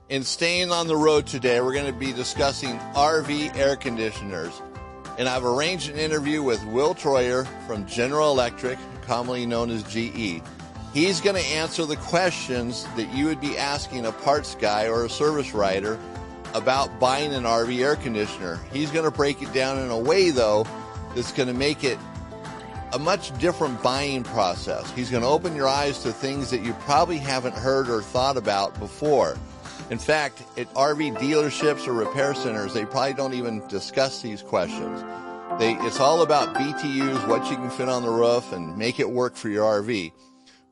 In Staying on the Road today, we're going to be discussing RV air conditioners. And I've arranged an interview with Will Troyer from General Electric, commonly known as GE. He's going to answer the questions that you would be asking a parts guy or a service writer about buying an RV air conditioner. He's going to break it down in a way, though, that's going to make it a much different buying process. He's going to open your eyes to things that you probably haven't heard or thought about before. In fact, at RV dealerships or repair centers, they probably don't even discuss these questions. It's all about BTUs, what you can fit on the roof, and make it work for your RV.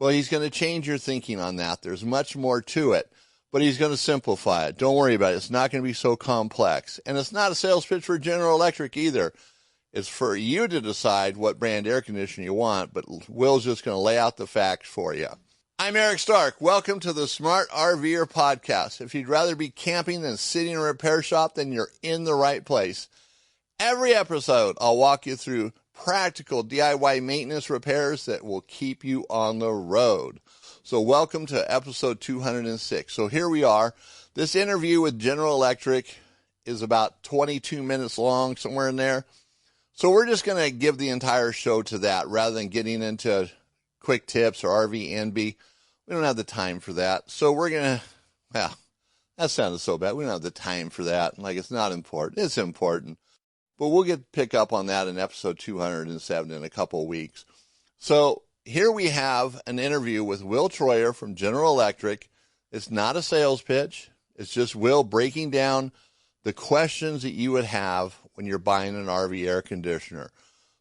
Well, he's going to change your thinking on that. There's much more to it, but he's going to simplify it. Don't worry about it. It's not going to be so complex. And it's not a sales pitch for General Electric either. It's for you to decide what brand air conditioner you want, but Will's just going to lay out the facts for you. I'm Eric Stark. Welcome to the Smart RVer podcast. If you'd rather be camping than sitting in a repair shop, then you're in the right place. Every episode, I'll walk you through practical DIY maintenance repairs that will keep you on the road. So welcome to episode 206. So here we are. This interview with General Electric is about 22 minutes long, somewhere in there. So we're just going to give the entire show to that rather than getting into quick tips or RV NB. We don't have the time for that. So we're going to, well, that sounded so bad. We don't have the time for that. Like, it's not important. It's important. But we'll pick up on that in episode 207 in a couple of weeks. So here we have an interview with Will Troyer from General Electric. It's not a sales pitch. It's just Will breaking down the questions that you would have when you're buying an RV air conditioner.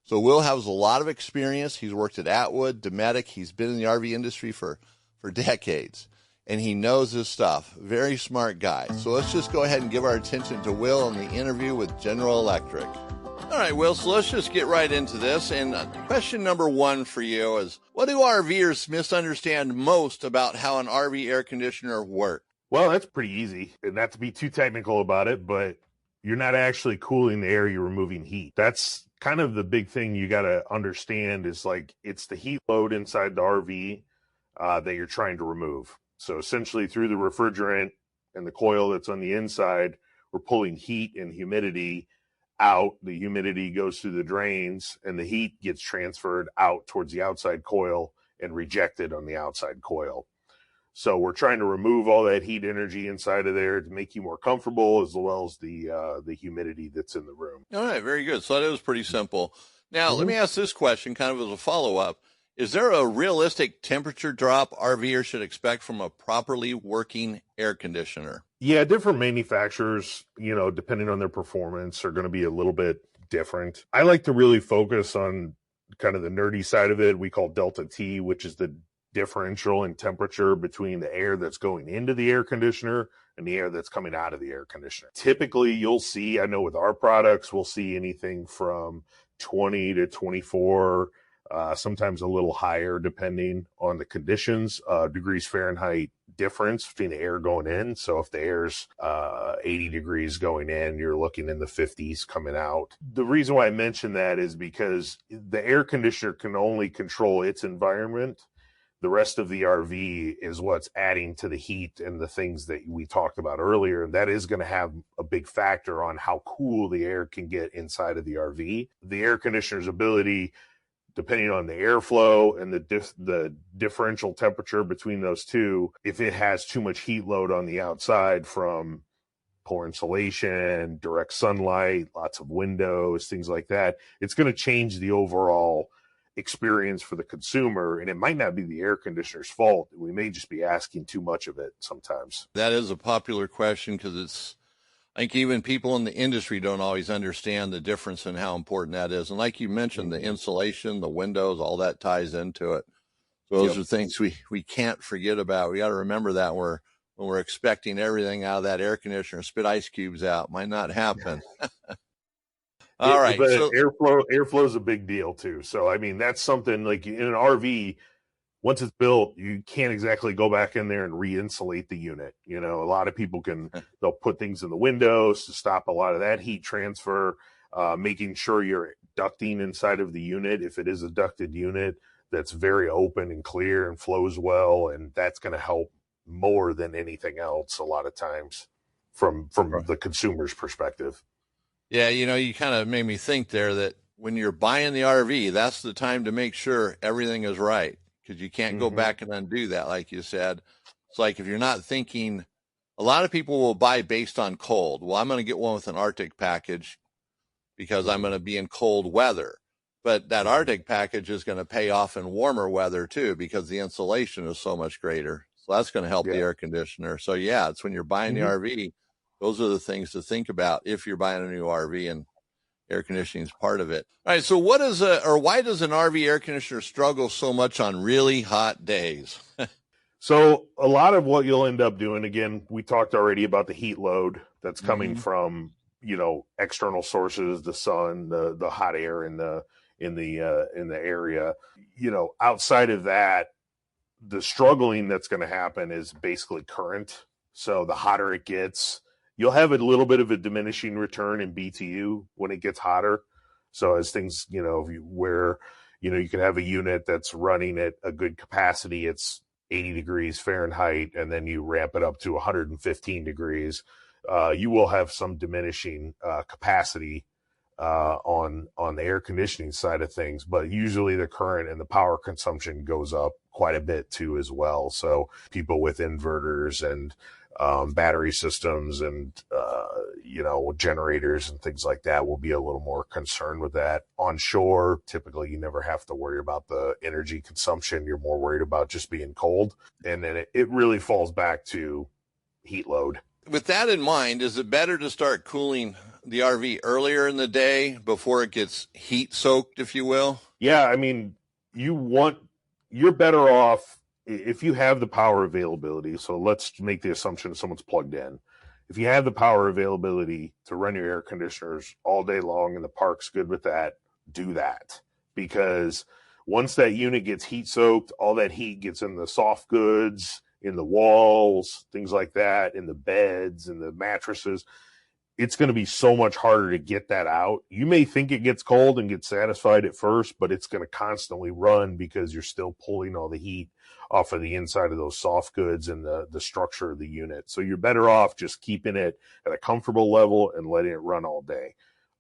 So Will has a lot of experience. He's worked at Atwood, Dometic. He's been in the RV industry for decades, and he knows his stuff. Very smart guy. So let's just go ahead and give our attention to Will in the interview with General Electric. All right, Will, so let's just get right into this. And question number one for you is, what do RVers misunderstand most about how an RV air conditioner works? Well, that's pretty easy, and not to be too technical about it, but you're not actually cooling the air, you're removing heat. That's kind of the big thing you got to understand is like it's the heat load inside the RV that you're trying to remove. So essentially through the refrigerant and the coil that's on the inside, we're pulling heat and humidity out. The humidity goes through the drains and the heat gets transferred out towards the outside coil and rejected on the outside coil. So we're trying to remove all that heat energy inside of there to make you more comfortable, as well as the humidity that's in the room. All right, very good. So that was pretty simple. Now, let me ask this question kind of as a follow-up. Is there a realistic temperature drop RVer should expect from a properly working air conditioner? Yeah, different manufacturers, depending on their performance, are going to be a little bit different. I like to really focus on kind of the nerdy side of it. We call delta T, which is the differential in temperature between the air that's going into the air conditioner and the air that's coming out of the air conditioner. Typically, you'll see, I know with our products, we'll see anything from 20 to 24, sometimes a little higher depending on the conditions, degrees Fahrenheit difference between the air going in. So if the air's 80 degrees going in, you're looking in the 50s coming out. The reason why I mention that is because the air conditioner can only control its environment. The rest of the RV is what's adding to the heat and the things that we talked about earlier. And that is going to have a big factor on how cool the air can get inside of the RV. The air conditioner's ability, depending on the airflow and the differential temperature between those two, if it has too much heat load on the outside from poor insulation, direct sunlight, lots of windows, things like that, it's going to change the overall experience for the consumer, and it might not be the air conditioner's fault. We may just be asking too much of it sometimes. That is a popular question because I think even people in the industry don't always understand the difference and how important that is. And like you mentioned, the insulation, the windows, all that ties into it. So those are things we can't forget about. We got to remember that when we're expecting everything out of that air conditioner, spit ice cubes out. Might not happen. All right. But airflow is a big deal too. So, I mean, that's something like in an RV, once it's built, you can't exactly go back in there and re-insulate the unit. A lot of people they'll put things in the windows to stop a lot of that heat transfer, making sure you're ducting inside of the unit. If it is a ducted unit, that's very open and clear and flows well, and that's going to help more than anything else a lot of times from the consumer's perspective. Yeah, you kind of made me think there that when you're buying the RV, that's the time to make sure everything is right, because you can't go back and undo that, like you said. It's like if you're not thinking, a lot of people will buy based on cold. Well, I'm going to get one with an Arctic package because I'm going to be in cold weather. But that Arctic package is going to pay off in warmer weather too, because the insulation is so much greater. So that's going to help the air conditioner. So yeah, it's when you're buying the RV, those are the things to think about if you're buying a new RV, and air conditioning is part of it. All right. So why does an RV air conditioner struggle so much on really hot days? So a lot of what you'll end up doing, again, we talked already about the heat load that's coming from, external sources, the sun, the hot air in the area. Outside of that, the struggling that's going to happen is basically current. So the hotter it gets, you'll have a little bit of a diminishing return in BTU when it gets hotter. So as things, you can have a unit that's running at a good capacity, it's 80 degrees Fahrenheit, and then you ramp it up to 115 degrees. You will have some diminishing capacity on the air conditioning side of things, but usually the current and the power consumption goes up quite a bit too as well. So people with inverters and battery systems and generators and things like that will be a little more concerned with that. On shore, typically you never have to worry about the energy consumption. You're more worried about just being cold, and then it really falls back to heat load. With that in mind, is it better to start cooling the RV earlier in the day before it gets heat soaked, if you will? Yeah, I mean, you're better off if you have the power availability. So let's make the assumption someone's plugged in. If you have the power availability to run your air conditioners all day long and the park's good with that, do that. Because once that unit gets heat soaked, all that heat gets in the soft goods, in the walls, things like that, in the beds, in the mattresses. It's going to be so much harder to get that out. You may think it gets cold and get satisfied at first, but it's going to constantly run because you're still pulling all the heat off of the inside of those soft goods and the structure of the unit. So you're better off just keeping it at a comfortable level and letting it run all day.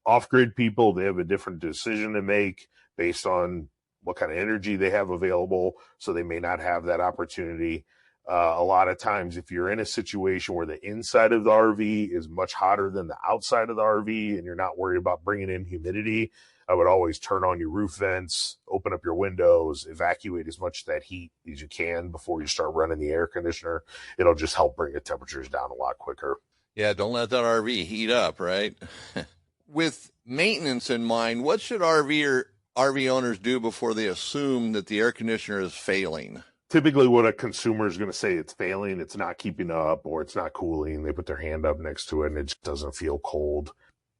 Off-grid people, they have a different decision to make based on what kind of energy they have available, so they may not have that opportunity. A lot of times, if you're in a situation where the inside of the RV is much hotter than the outside of the RV and you're not worried about bringing in humidity, I would always turn on your roof vents, open up your windows, evacuate as much of that heat as you can before you start running the air conditioner. It'll just help bring the temperatures down a lot quicker. Yeah, don't let that RV heat up, right? With maintenance in mind, what should RV owners do before they assume that the air conditioner is failing? Typically what a consumer is going to say, it's failing, it's not keeping up, or it's not cooling. They put their hand up next to it and it just doesn't feel cold.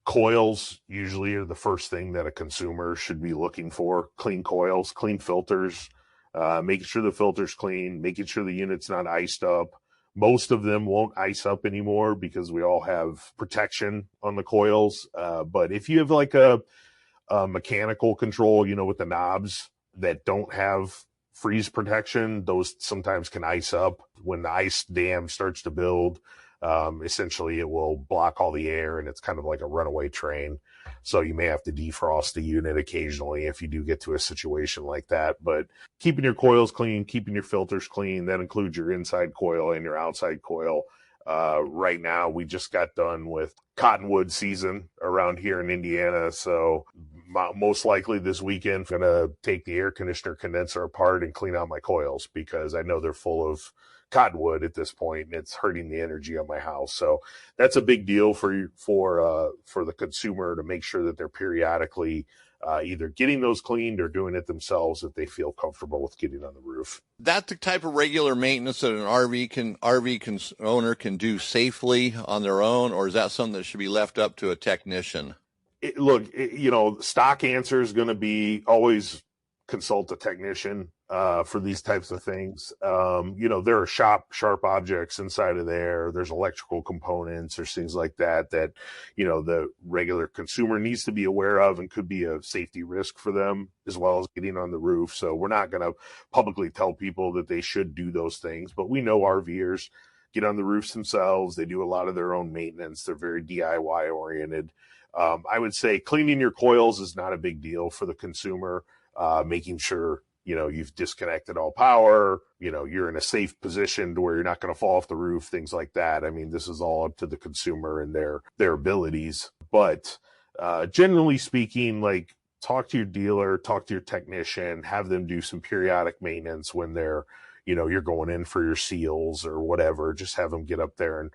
Coils usually are the first thing that a consumer should be looking for. Clean coils, clean filters, making sure the filter's clean, making sure the unit's not iced up. Most of them won't ice up anymore because we all have protection on the coils. But if you have like a mechanical control, with the knobs that don't have freeze protection, those sometimes can ice up. When the ice dam starts to build, essentially it will block all the air and it's kind of like a runaway train. So you may have to defrost the unit occasionally if you do get to a situation like that. But keeping your coils clean, keeping your filters clean, that includes your inside coil and your outside coil. Right now, we just got done with cottonwood season around here in Indiana. So most likely this weekend, I'm going to take the air conditioner condenser apart and clean out my coils because I know they're full of cottonwood at this point and it's hurting the energy on my house. So that's a big deal for the consumer to make sure that they're periodically either getting those cleaned or doing it themselves if they feel comfortable with getting on the roof. That's the type of regular maintenance that an RV owner can do safely on their own, or is that something that should be left up to a technician? Stock answer is going to be always consult a technician for these types of things. There are sharp objects inside of there. There's electrical components. There's things like that, the regular consumer needs to be aware of and could be a safety risk for them, as well as getting on the roof. So we're not going to publicly tell people that they should do those things, but we know RVers get on the roofs themselves. They do a lot of their own maintenance. They're very DIY oriented. I would say cleaning your coils is not a big deal for the consumer. Making sure, you've disconnected all power, you're in a safe position to where you're not going to fall off the roof, things like that. I mean, this is all up to the consumer and their abilities. But generally speaking, like, talk to your dealer, talk to your technician, have them do some periodic maintenance when they're, you're going in for your seals or whatever. Just have them get up there and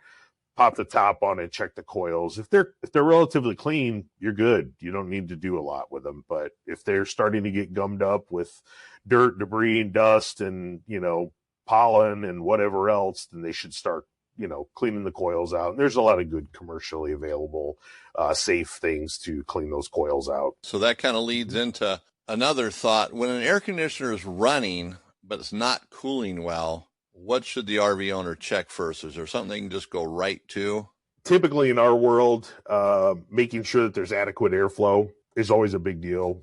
pop the top on it, check the coils. If they're relatively clean, you're good. You don't need to do a lot with them. But if they're starting to get gummed up with dirt, debris, and dust, and pollen and whatever else, then they should start cleaning the coils out. And there's a lot of good commercially available safe things to clean those coils out. So that kind of leads into another thought. When an air conditioner is running but it's not cooling well, what should the RV owner check first? Is there something they can just go right to? Typically in our world, making sure that there's adequate airflow is always a big deal.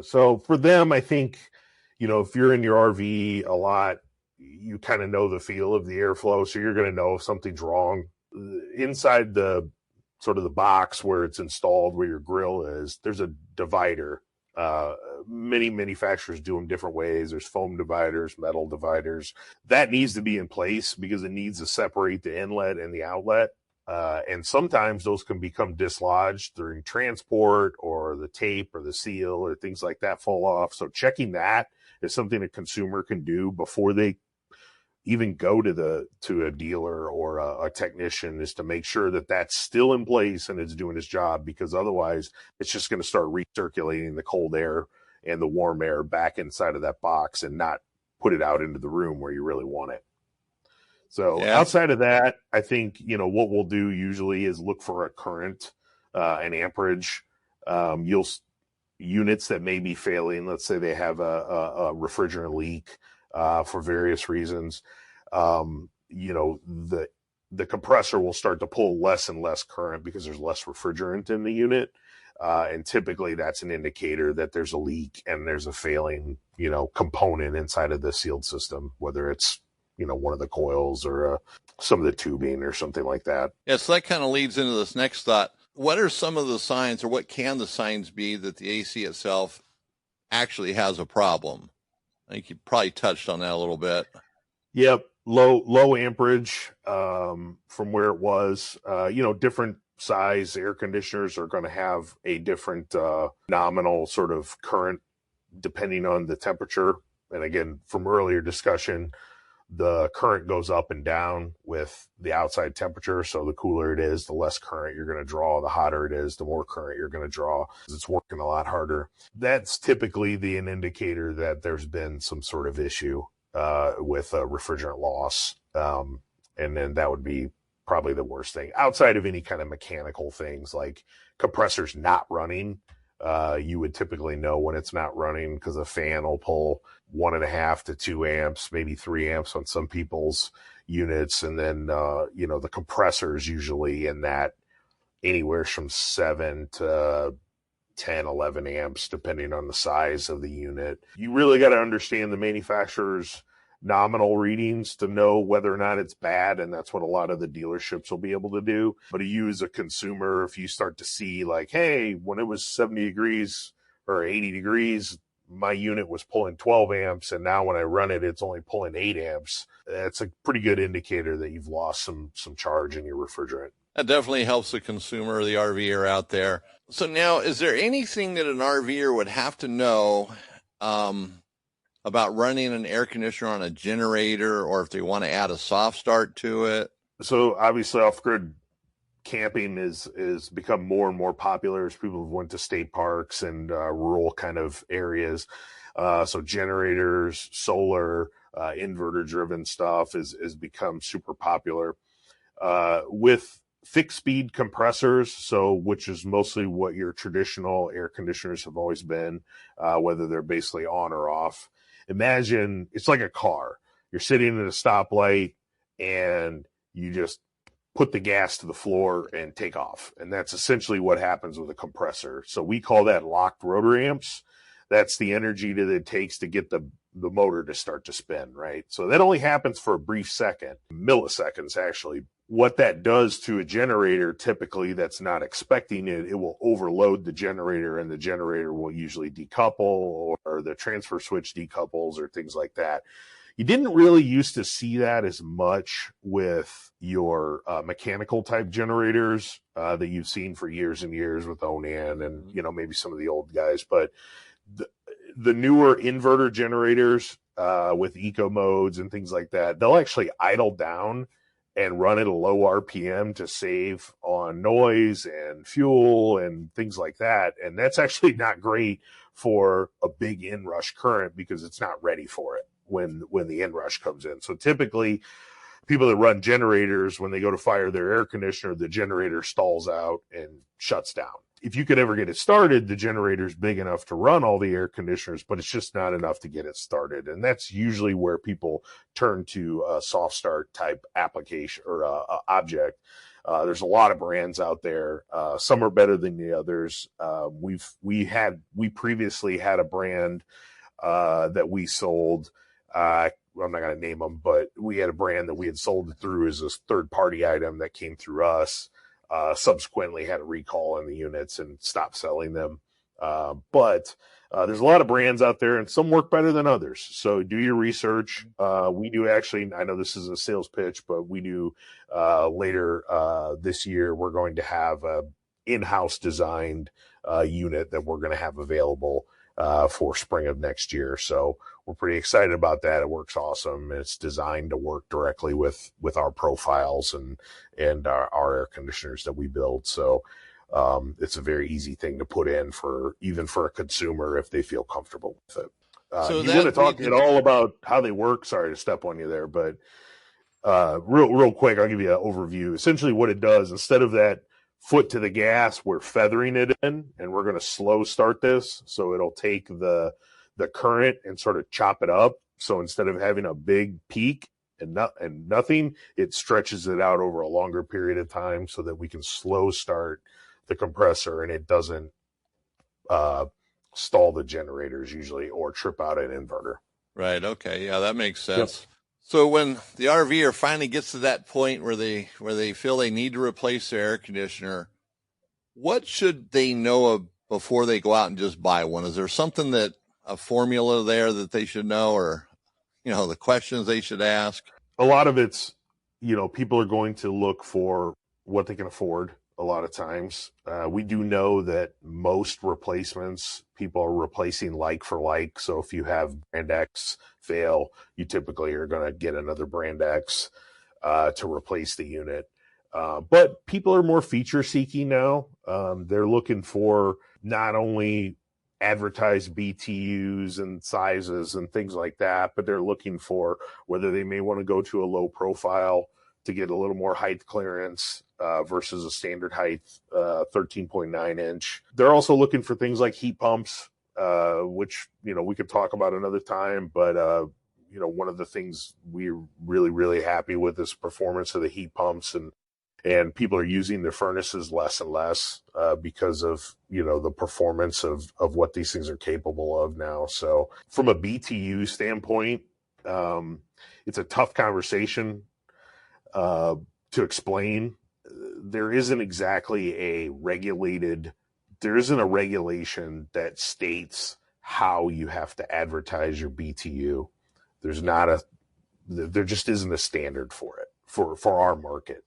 So for them, I think, if you're in your RV a lot, you kind of know the feel of the airflow. So you're going to know if something's wrong. Inside the sort of the box where it's installed, where your grill is, there's a divider. Many manufacturers do them different ways. There's foam dividers, metal dividers. That needs to be in place because it needs to separate the inlet and the outlet. And sometimes those can become dislodged during transport, or the tape or the seal or things like that fall off. So checking that is something a consumer can do before they even go to a dealer or a technician, is to make sure that that's still in place and it's doing its job, because otherwise it's just going to start recirculating the cold air and the warm air back inside of that box and not put it out into the room where you really want it. So outside of that, I think, what we'll do usually is look for a current, an amperage. Units that may be failing, let's say they have a refrigerant leak for various reasons, the compressor will start to pull less and less current because there's less refrigerant in the unit. And typically that's an indicator that there's a leak and there's a failing, component inside of the sealed system, whether it's, one of the coils or some of the tubing or something like that. Yeah, so that kind of leads into this next thought. What are some of the signs, or what can the signs be, that the AC itself actually has a problem? I think you probably touched on that a little bit. Yep. Low amperage from where it was. Different size air conditioners are going to have a different nominal sort of current depending on the temperature. And again, from earlier discussion, the current goes up and down with the outside temperature. So the cooler it is, the less current you're going to draw. The hotter it is, the more current you're going to draw. It's working a lot harder. That's typically an indicator that there's been some sort of issue with a refrigerant loss. And then that would be probably the worst thing. Outside of any kind of mechanical things like compressors not running, you would typically know when it's not running because a fan will pull 1.5 to 2 amps, maybe 3 amps on some people's units. And then, the compressors usually in that anywhere from 7 to 10, 11 amps, depending on the size of the unit. You really got to understand the manufacturer's nominal readings to know whether or not it's bad. And that's what a lot of the dealerships will be able to do. But you as a consumer, if you start to see like, hey, when it was 70 degrees or 80 degrees, my unit was pulling 12 amps. And now when I run it, it's only pulling 8 amps. That's a pretty good indicator that you've lost some charge in your refrigerant. That definitely helps the consumer, the RVer out there. So now, is there anything that an RVer would have to know about running an air conditioner on a generator, or if they want to add a soft start to it? So obviously off-grid camping is become more and more popular as people have went to state parks and rural kind of areas. So generators, solar, inverter driven stuff is become super popular. With fixed speed compressors, so which is mostly what your traditional air conditioners have always been, whether they're basically on or off. Imagine it's like a car. You're sitting at a stoplight and you just put the gas to the floor and take off. And that's essentially what happens with a compressor. So we call that locked rotor amps. That's the energy that it takes to get the motor to start to spin, right? So that only happens for a brief second, milliseconds actually. What that does to a generator, typically that's not expecting it, it will overload the generator, and the generator will usually decouple, or the transfer switch decouples, or things like that. You didn't really used to see that as much with your mechanical type generators that you've seen for years and years with Onan and, you know, maybe some of the old guys. But the newer inverter generators with eco modes and things like that, they'll actually idle down and run at a low RPM to save on noise and fuel and things like that. And that's actually not great for a big inrush current because it's not ready for it when the inrush comes in. So typically people that run generators, when they go to fire their air conditioner, the generator stalls out and shuts down. If you could ever get it started, the generator's big enough to run all the air conditioners, but it's just not enough to get it started. And that's usually where people turn to a soft start type application or object. There's a lot of brands out there. Some are better than the others. We previously had a brand that we sold. I'm not going to name them, but we had a brand that we had sold it through as a third party item that came through us. Subsequently had a recall on the units and stopped selling them. But there's a lot of brands out there, and some work better than others. So do your research. We do actually, I know this is a sales pitch, but we do later this year, we're going to have a in-house designed unit that we're going to have available for spring of next year. So we're pretty excited about that. It works awesome. It's designed to work directly with our profiles and our air conditioners that we build. So it's a very easy thing to put in even for a consumer if they feel comfortable with it. So you want to talk at all about how they work? Sorry to step on you there, but real quick, I'll give you an overview. Essentially what it does, instead of that foot to the gas, we're feathering it in, and we're going to slow start this. So it'll take the current and sort of chop it up. So instead of having a big peak and nothing, it stretches it out over a longer period of time so that we can slow start the compressor and it doesn't stall the generators usually or trip out an inverter. Right. Okay. Yeah, that makes sense. Yep. So when the RVer finally gets to that point where they feel they need to replace their air conditioner, what should they know of before they go out and just buy one? Is there something a formula there that they should know, or, you know, the questions they should ask? A lot of it's, you know, people are going to look for what they can afford a lot of times. We do know that most replacements, people are replacing like for like. So if you have brand X fail, you typically are going to get another brand X to replace the unit. But people are more feature seeking now. They're looking for not only advertised BTUs and sizes and things like that, but they're looking for whether they may want to go to a low profile to get a little more height clearance versus a standard height 13.9 inch. They're also looking for things like heat pumps, which, you know, we could talk about another time, but you know, one of the things we're really, really happy with is performance of the heat pumps, and people are using their furnaces less and less because of, you know, the performance of what these things are capable of now. So from a BTU standpoint, it's a tough conversation to explain. There isn't exactly there isn't a regulation that states how you have to advertise your BTU. There just isn't a standard for it for our market.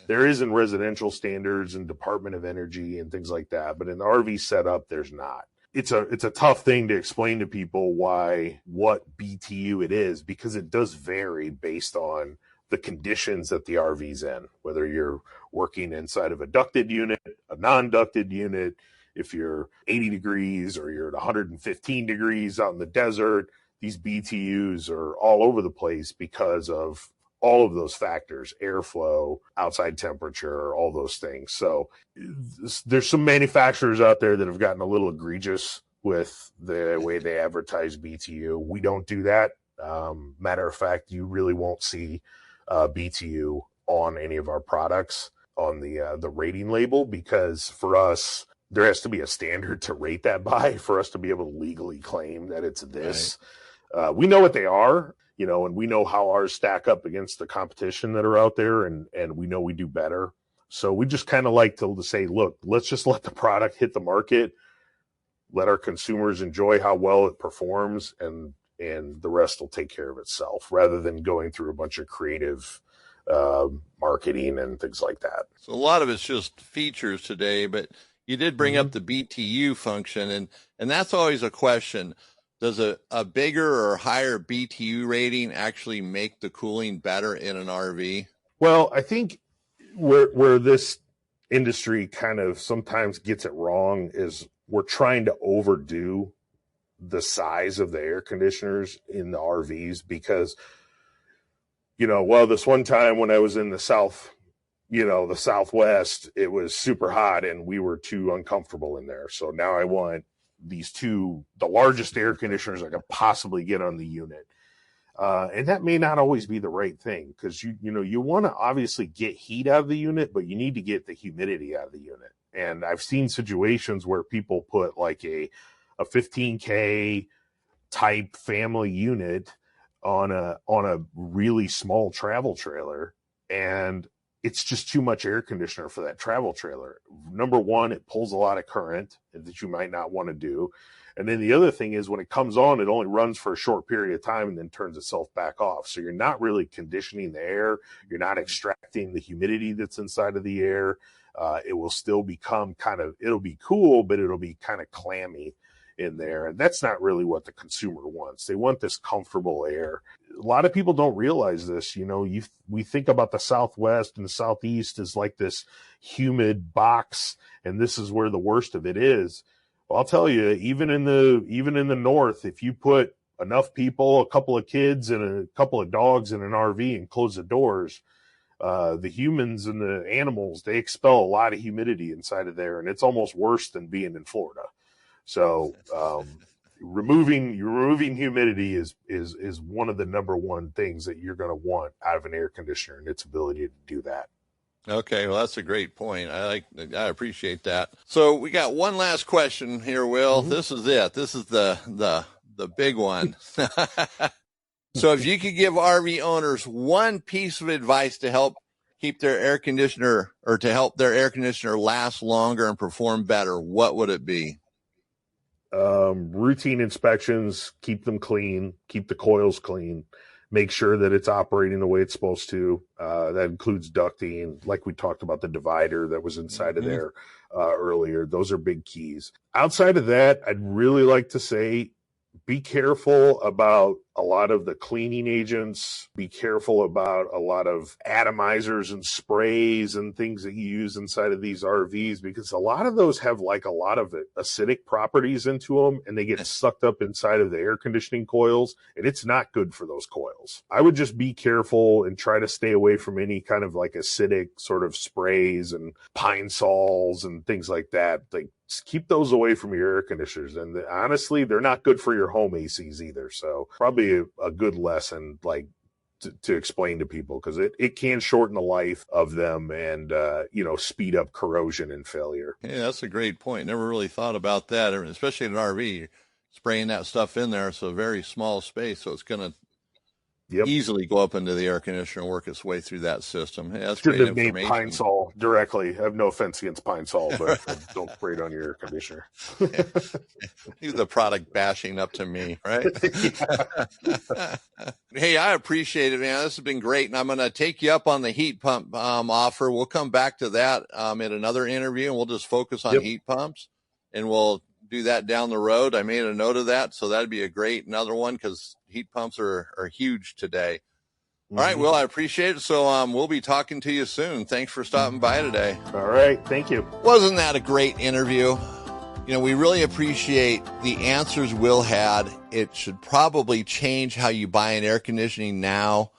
There is in residential standards and Department of Energy and things like that, but in the RV setup, there's not. It's a tough thing to explain to people what BTU it is, because it does vary based on the conditions that the RV's in, whether you're working inside of a ducted unit, a non-ducted unit, if you're 80 degrees or you're at 115 degrees out in the desert. These BTUs are all over the place because of all of those factors, airflow, outside temperature, all those things. So there's some manufacturers out there that have gotten a little egregious with the way they advertise BTU. We don't do that. Matter of fact, you really won't see BTU on any of our products on the rating label, because for us, there has to be a standard to rate that by for us to be able to legally claim that it's this. Right. We know what they are, and we know how ours stack up against the competition that are out there, and we know we do better. So we just kind of like to say, look, let's just let the product hit the market, let our consumers enjoy how well it performs, and the rest will take care of itself, rather than going through a bunch of creative marketing and things like that. So a lot of it's just features today, but you did bring up the BTU function, and that's always a question. Does a bigger or higher BTU rating actually make the cooling better in an RV? Well, I think where this industry kind of sometimes gets it wrong is we're trying to overdo the size of the air conditioners in the RVs, because this one time when I was in the South, the Southwest, it was super hot and we were too uncomfortable in there. So now I want the largest air conditioners I could possibly get on the unit. And that may not always be the right thing, because you want to obviously get heat out of the unit, but you need to get the humidity out of the unit. And I've seen situations where people put like a 15K type family unit on a really small travel trailer, and it's just too much air conditioner for that travel trailer. Number one, it pulls a lot of current that you might not want to do. And then the other thing is, when it comes on, it only runs for a short period of time and then turns itself back off. So you're not really conditioning the air. You're not extracting the humidity that's inside of the air. It will still become it'll be cool, but it'll be kind of clammy in there. And that's not really what the consumer wants. They want this comfortable air. A lot of people don't realize this. We think about the Southwest and the Southeast as like this humid box, and this is where the worst of it is. Well, I'll tell you, even in the North, if you put enough people, a couple of kids and a couple of dogs in an RV and close the doors, the humans and the animals, they expel a lot of humidity inside of there, and it's almost worse than being in Florida. So removing humidity is one of the number one things that you're going to want out of an air conditioner, and its ability to do that. Okay, well, that's a great point. I appreciate that. So we got one last question here, Will. This is it. This is the big one. So if you could give RV owners one piece of advice to help keep their air conditioner, or to help their air conditioner last longer and perform better, what would it be? Routine inspections, keep them clean, keep the coils clean, make sure that it's operating the way it's supposed to. That includes ducting, like we talked about the divider that was inside of there earlier. Those are big keys. Outside of that, I'd really like to say, be careful about a lot of the cleaning agents. Be careful about a lot of atomizers and sprays and things that you use inside of these RVs, because a lot of those have like a lot of acidic properties into them, and they get sucked up inside of the air conditioning coils, and it's not good for those coils. I would just be careful and try to stay away from any kind of like acidic sort of sprays and pine sols and things like that. Like, keep those away from your air conditioners. And honestly, they're not good for your home ACs either. So probably a good lesson, like to explain to people, because it can shorten the life of them and, speed up corrosion and failure. Yeah, that's a great point. Never really thought about that, especially in an RV, spraying that stuff in there. It's a very small space, so it's going to easily go up into the air conditioner and work its way through that system. Hey, that's Shouldn't have named Pine Sol directly. I have no offense against Pine Sol, but don't spray it on your air conditioner. Leave the product bashing up to me, right? Hey, I appreciate it, man. This has been great, and I'm going to take you up on the heat pump offer. We'll come back to that in another interview, and we'll just focus on heat pumps, and we'll do that down the road. I made a note of that, so that'd be a great another one, because heat pumps are huge today. All right, Will, I appreciate it. So we'll be talking to you soon. Thanks for stopping by today. All right, thank you. Wasn't that a great interview? We really appreciate the answers Will had. It should probably change how you buy an air conditioning now.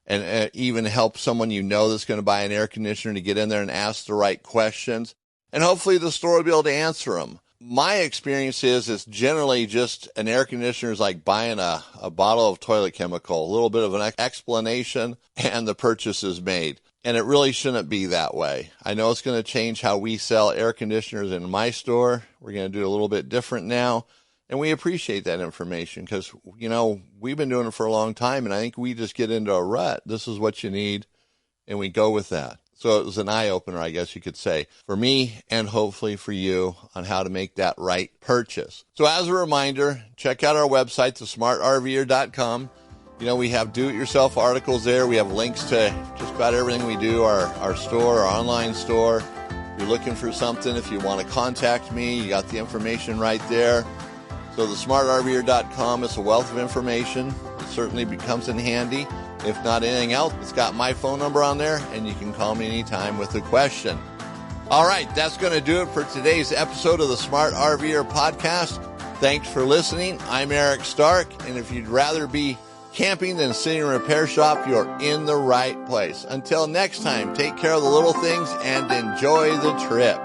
and even help someone you know that's going to buy an air conditioner to get in there and ask the right questions. And hopefully the store will be able to answer them. My experience is it's generally just an air conditioner is like buying a bottle of toilet chemical, a little bit of an explanation, and the purchase is made. And it really shouldn't be that way. I know it's going to change how we sell air conditioners in my store. We're going to do it a little bit different now. And we appreciate that information because, you know, we've been doing it for a long time, and I think we just get into a rut. This is what you need, and we go with that. So it was an eye-opener, I guess you could say, for me and hopefully for you on how to make that right purchase. So as a reminder, check out our website, thesmartrver.com. You know, we have do-it-yourself articles there. We have links to just about everything we do, our store, our online store. If you're looking for something, if you want to contact me, you got the information right there. So thesmartrver.com is a wealth of information. It certainly becomes in handy. If not anything else, it's got my phone number on there, and you can call me anytime with a question. All right, that's going to do it for today's episode of the Smart RVer podcast. Thanks for listening. I'm Eric Stark, and if you'd rather be camping than sitting in a repair shop, you're in the right place. Until next time, take care of the little things and enjoy the trip.